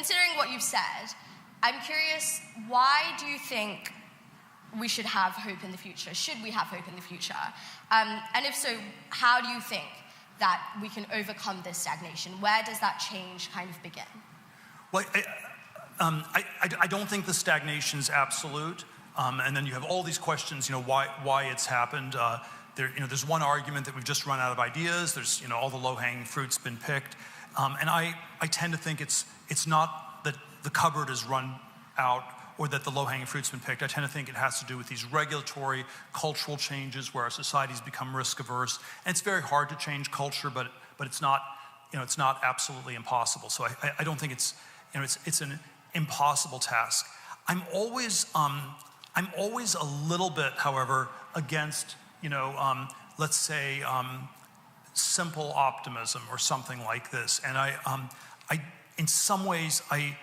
Considering what you've said, I'm curious, why do you think we should have hope in the future? Should we have hope in the future? And if so, how do you think that we can overcome this stagnation? Where does that change kind of begin? Well, I don't think the stagnation is absolute. And then you have all these questions, why it's happened. There's one argument that we've just run out of ideas. There's, all the low-hanging fruit's been picked. And I tend to think it's not that the cupboard is run out or that the low-hanging fruit's been picked. I tend to think it has to do with these regulatory, cultural changes where our societies become risk-averse. And it's very hard to change culture, but it's not, it's not absolutely impossible. So I don't think it's an impossible task. I'm always a little bit, however, against, let's say, simple optimism or something like this. And in some ways, I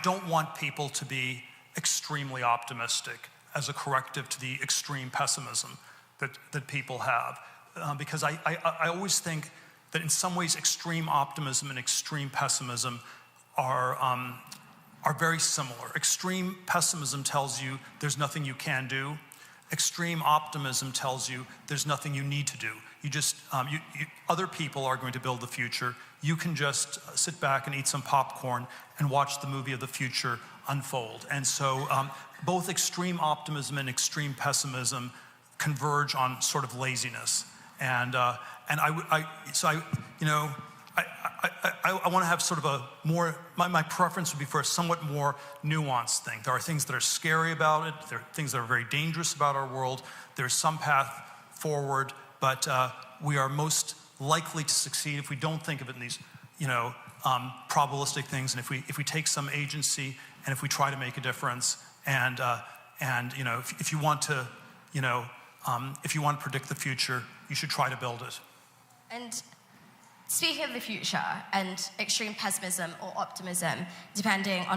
don't want people to be extremely optimistic as a corrective to the extreme pessimism that people have. Because I always think that in some ways extreme optimism and extreme pessimism are very similar. Extreme pessimism tells you there's nothing you can do. Extreme optimism tells you there's nothing you need to do. You just, other people are going to build the future. You can just sit back and eat some popcorn and watch the movie of the future unfold. And so both extreme optimism and extreme pessimism converge on sort of laziness. And I want to have sort of a more, my preference would be for a somewhat more nuanced thing. There are things that are scary about it. There are things that are very dangerous about our world. There's some path forward, but we are most likely to succeed if we don't think of it in these, probabilistic things. And if we take some agency and if we try to make a difference, and if you want to, if you want to predict the future, you should try to build it. And speaking of the future and extreme pessimism or optimism, depending on